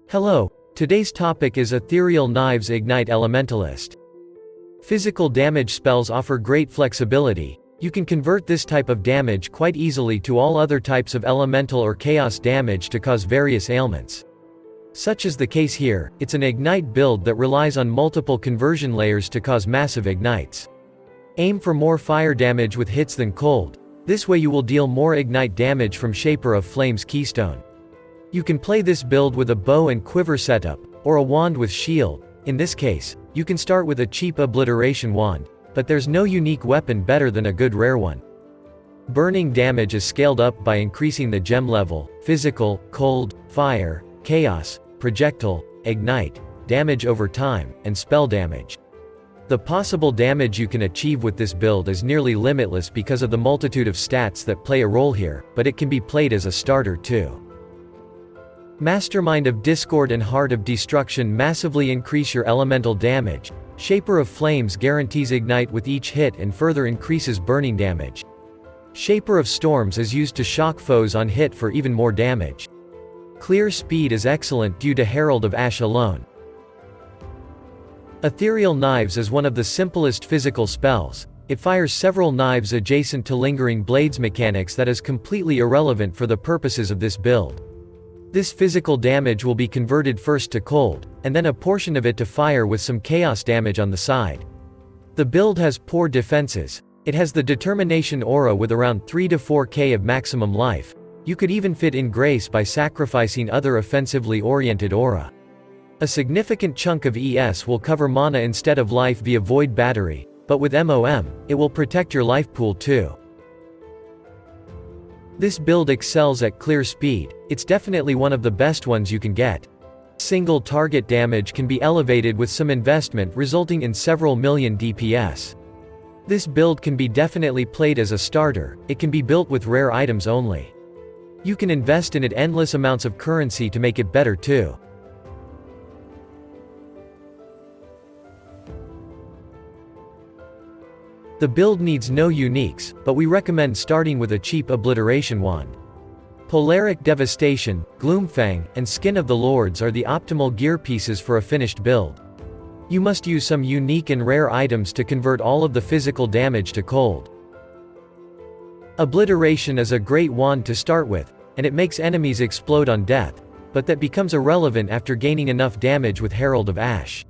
Hello, today's topic is Ethereal Knives Ignite Elementalist. Physical damage spells offer great flexibility. You can convert this type of damage quite easily to all other types of elemental or chaos damage to cause various ailments. Such is the case here. It's an ignite build that relies on multiple conversion layers to cause massive ignites. Aim for more fire damage with hits than cold. This way you will deal more ignite damage from Shaper of Flames Keystone. You can play this build with a bow and quiver setup, or a wand with shield. In this case, you can start with a cheap obliteration wand, but there's no unique weapon better than a good rare one. Burning damage is scaled up by increasing the gem level: physical, cold, fire, chaos, projectile, ignite, damage over time, and spell damage. The possible damage you can achieve with this build is nearly limitless because of the multitude of stats that play a role here, but it can be played as a starter too. Mastermind of Discord and Heart of Destruction massively increase your elemental damage. Shaper of Flames guarantees ignite with each hit and further increases burning damage. Shaper of Storms is used to shock foes on hit for even more damage. Clear Speed is excellent due to Herald of Ash alone. Ethereal Knives is one of the simplest physical spells. It fires several knives adjacent to Lingering Blades mechanics that is completely irrelevant for the purposes of this build. This physical damage will be converted first to cold, and then a portion of it to fire with some chaos damage on the side. The build has poor defenses. It has the Determination aura with around 3 to 4k of maximum life. You could even fit in Grace by sacrificing other offensively oriented aura. A significant chunk of ES will cover mana instead of life via Void Battery, but with MOM, it will protect your life pool too. This build excels at clear speed. It's definitely one of the best ones you can get. Single target damage can be elevated with some investment, resulting in several million DPS. This build can be definitely played as a starter. It can be built with rare items only. You can invest in it endless amounts of currency to make it better too. The build needs no uniques, but we recommend starting with a cheap obliteration wand. Polaric Devastation, Gloomfang, and Skin of the Lords are the optimal gear pieces for a finished build. You must use some unique and rare items to convert all of the physical damage to cold. Obliteration is a great wand to start with, and it makes enemies explode on death, but that becomes irrelevant after gaining enough damage with Herald of Ash.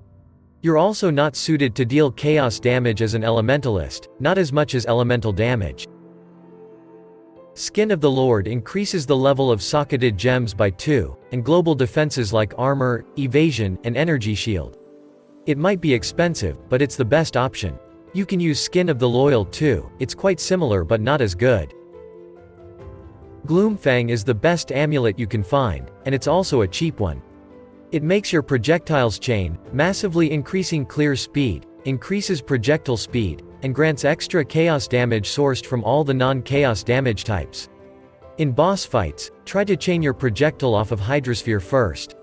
You're also not suited to deal chaos damage as an elementalist, not as much as elemental damage. Skin of the Lord increases the level of socketed gems by 2, and global defenses like armor, evasion, and energy shield. It might be expensive, but it's the best option. You can use Skin of the Loyal too. It's quite similar but not as good. Gloomfang is the best amulet you can find, and it's also a cheap one. It makes your projectiles chain, massively increasing clear speed, increases projectile speed, and grants extra chaos damage sourced from all the non-chaos damage types. In boss fights, try to chain your projectile off of Hydrosphere first.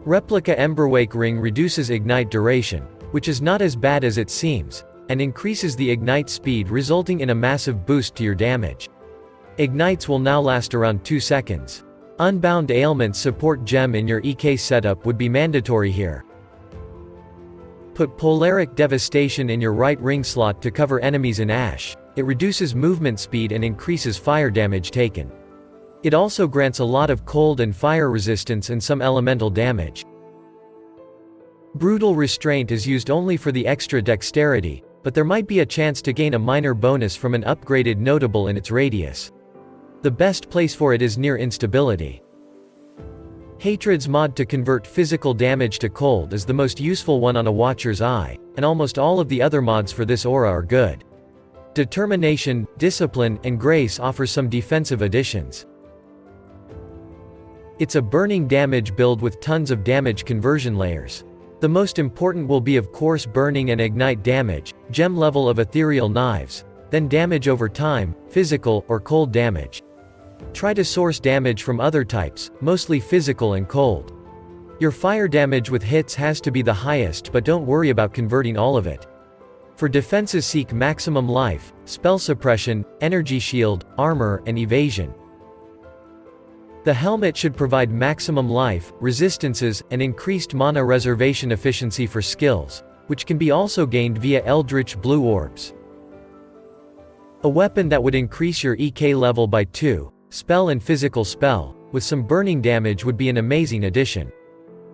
Replica Emberwake Ring reduces ignite duration, which is not as bad as it seems, and increases the ignite speed, resulting in a massive boost to your damage. Ignites will now last around 2 seconds. Unbound Ailments support gem in your EK setup would be mandatory here. Put Polaric Devastation in your right ring slot to cover enemies in Ash. It reduces movement speed and increases fire damage taken. It also grants a lot of cold and fire resistance and some elemental damage. Brutal Restraint is used only for the extra dexterity, but there might be a chance to gain a minor bonus from an upgraded notable in its radius. The best place for it is near instability. Hatred's mod to convert physical damage to cold is the most useful one on a Watcher's Eye, and almost all of the other mods for this aura are good. Determination, Discipline, and Grace offer some defensive additions. It's a burning damage build with tons of damage conversion layers. The most important will be of course burning and ignite damage, gem level of Ethereal Knives, then damage over time, physical or cold damage. Try to source damage from other types, mostly physical and cold. Your fire damage with hits has to be the highest, but don't worry about converting all of it. For defenses, seek maximum life, spell suppression, energy shield, armor, and evasion. The helmet should provide maximum life, resistances, and increased mana reservation efficiency for skills, which can be also gained via Eldritch Blue Orbs. A weapon that would increase your EK level by 2, spell and physical spell, with some burning damage would be an amazing addition.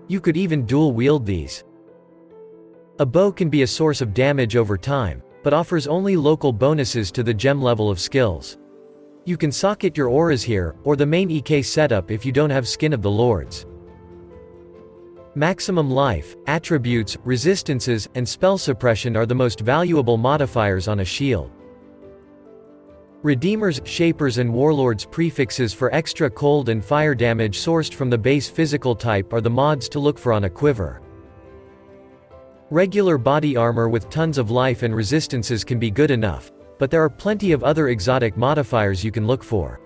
You could even dual-wield these. A bow can be a source of damage over time, but offers only local bonuses to the gem level of skills. You can socket your auras here, or the main EK setup if you don't have Skin of the Lords. Maximum life, attributes, resistances, and spell suppression are the most valuable modifiers on a shield. Redeemers, Shapers and Warlords prefixes for extra cold and fire damage sourced from the base physical type are the mods to look for on a quiver. Regular body armor with tons of life and resistances can be good enough, but there are plenty of other exotic modifiers you can look for.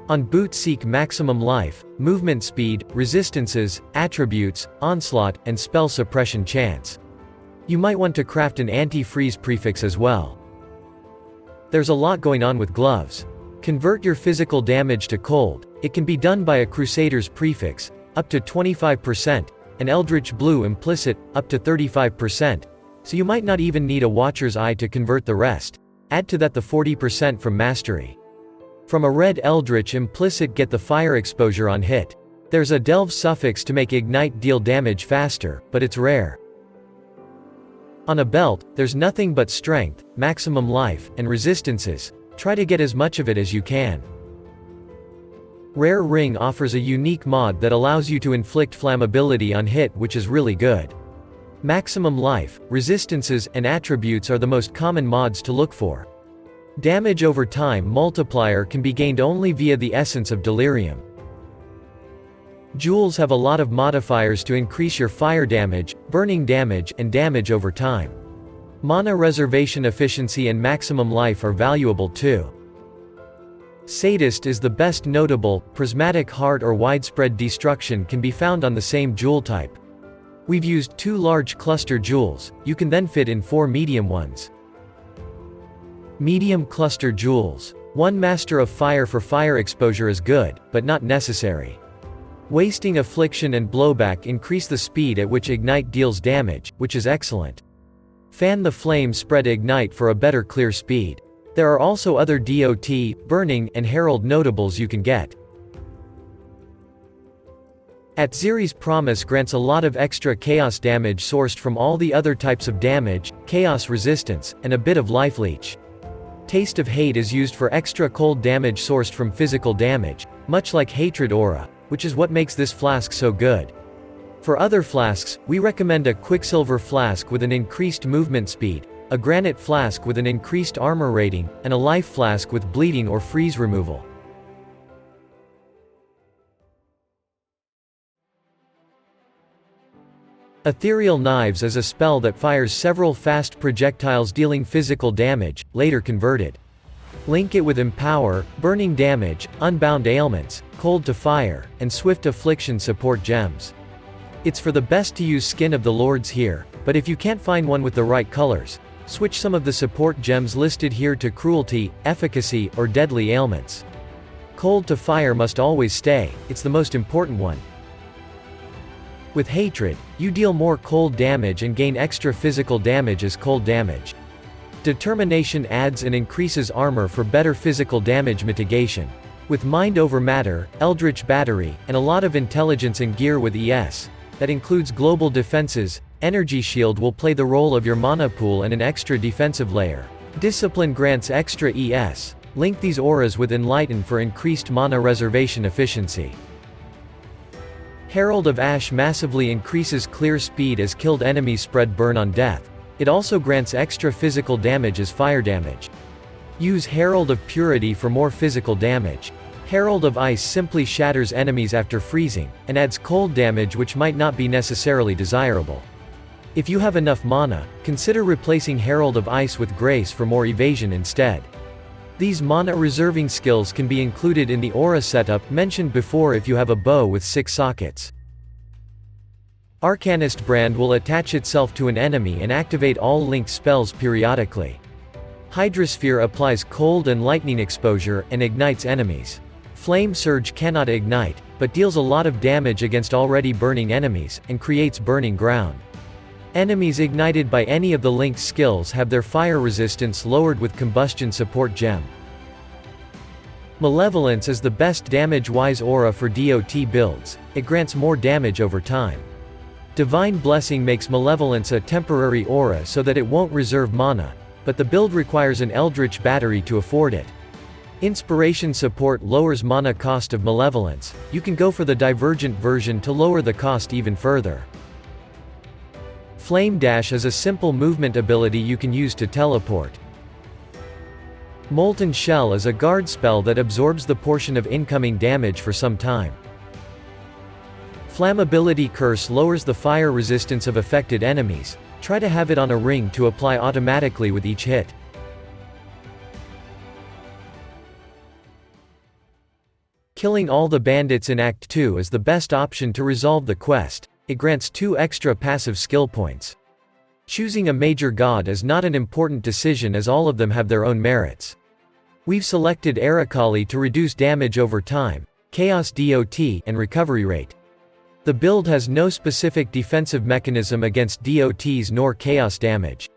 On boots seek maximum life, movement speed, resistances, attributes, onslaught, and spell suppression chance. You might want to craft an anti-freeze prefix as well. There's a lot going on with gloves. Convert your physical damage to cold. It can be done by a Crusader's prefix, up to 25%, and Eldritch Blue implicit, up to 35%. So you might not even need a Watcher's Eye to convert the rest. Add to that the 40% from Mastery. From a red Eldritch implicit get the fire exposure on hit. There's a Delve suffix to make Ignite deal damage faster, but it's rare. On a belt, there's nothing but strength, maximum life, and resistances. Try to get as much of it as you can. Rare Ring offers a unique mod that allows you to inflict flammability on hit, which is really good. Maximum life, resistances, and attributes are the most common mods to look for. Damage over time multiplier can be gained only via the Essence of Delirium. Jewels have a lot of modifiers to increase your fire damage, burning damage, and damage over time. Mana reservation efficiency and maximum life are valuable too. Sadist is the best notable. Prismatic Heart or Widespread Destruction can be found on the same jewel type. We've used 2 large cluster jewels, you can then fit in 4 medium ones. Medium cluster jewels. 1 Master of Fire for fire exposure is good, but not necessary. Wasting Affliction and Blowback increase the speed at which Ignite deals damage, which is excellent. Fan the Flame spread Ignite for a better clear speed. There are also other DOT, Burning, and Herald notables you can get. Atziri's Promise grants a lot of extra chaos damage sourced from all the other types of damage, chaos resistance, and a bit of life leech. Taste of Hate is used for extra cold damage sourced from physical damage, much like Hatred Aura, which is what makes this flask so good. For other flasks, we recommend a Quicksilver Flask with an increased movement speed, a Granite Flask with an increased armor rating, and a Life Flask with bleeding or freeze removal. Ethereal Knives is a spell that fires several fast projectiles dealing physical damage, later converted. Link it with Empower, Burning Damage, Unbound Ailments, Cold to Fire, and Swift Affliction support gems. It's for the best to use Skin of the Lords here, but if you can't find one with the right colors, switch some of the support gems listed here to Cruelty, Efficacy, or Deadly Ailments. Cold to Fire must always stay, it's the most important one. With Hatred, you deal more cold damage and gain extra physical damage as cold damage. Determination adds and increases armor for better physical damage mitigation. With Mind over Matter, Eldritch Battery, and a lot of intelligence and gear with ES, that includes global defenses, Energy Shield will play the role of your mana pool and an extra defensive layer. Discipline grants extra ES. Link these auras with Enlighten for increased mana reservation efficiency. Herald of Ash massively increases clear speed as killed enemies spread burn on death. It also grants extra physical damage as fire damage. Use Herald of Purity for more physical damage. Herald of Ice simply shatters enemies after freezing, and adds cold damage which might not be necessarily desirable. If you have enough mana, consider replacing Herald of Ice with Grace for more evasion instead. These mana reserving skills can be included in the aura setup mentioned before if you have a bow with 6 sockets. Arcanist brand will attach itself to an enemy and activate all linked spells periodically. Hydrosphere applies cold and lightning exposure, and ignites enemies. Flame Surge cannot ignite, but deals a lot of damage against already burning enemies, and creates burning ground. Enemies ignited by any of the linked skills have their fire resistance lowered with Combustion Support Gem. Malevolence is the best damage-wise aura for DOT builds, it grants more damage over time. Divine Blessing makes Malevolence a temporary aura so that it won't reserve mana, but the build requires an Eldritch Battery to afford it. Inspiration Support lowers mana cost of Malevolence, you can go for the Divergent version to lower the cost even further. Flame Dash is a simple movement ability you can use to teleport. Molten Shell is a guard spell that absorbs the portion of incoming damage for some time. Flammability Curse lowers the fire resistance of affected enemies, try to have it on a ring to apply automatically with each hit. Killing all the bandits in Act 2 is the best option to resolve the quest, it grants 2 extra passive skill points. Choosing a major god is not an important decision as all of them have their own merits. We've selected Aracali to reduce damage over time, Chaos DOT, and recovery rate. The build has no specific defensive mechanism against DOTs nor chaos damage.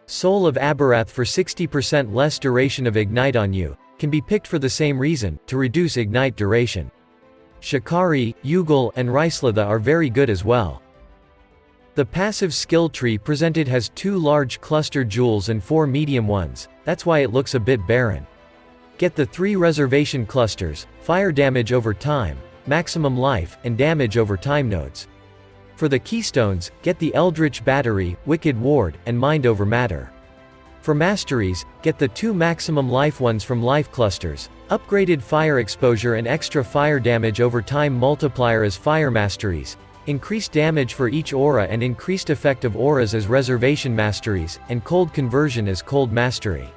Soul of Abarath for 60% less duration of ignite on you, can be picked for the same reason, to reduce ignite duration. Shikari, Yugal, and Raislitha are very good as well. The passive skill tree presented has 2 large cluster jewels and 4 medium ones, that's why it looks a bit barren. Get the 3 reservation clusters, fire damage over time, maximum life, and damage over time nodes. For the keystones, get the Eldritch Battery, Wicked Ward, and Mind over Matter. For masteries, get the 2 maximum life ones from life clusters, upgraded fire exposure and extra fire damage over time multiplier as fire masteries, increased damage for each aura and increased effect of auras as reservation masteries, and cold conversion as cold mastery.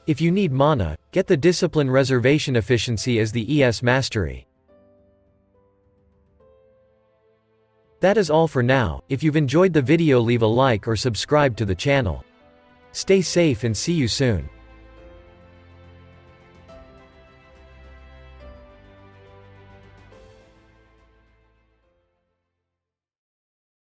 If you need mana, get the discipline reservation efficiency as the ES mastery. That is all for now. If you've enjoyed the video, leave a like or subscribe to the channel. Stay safe and see you soon.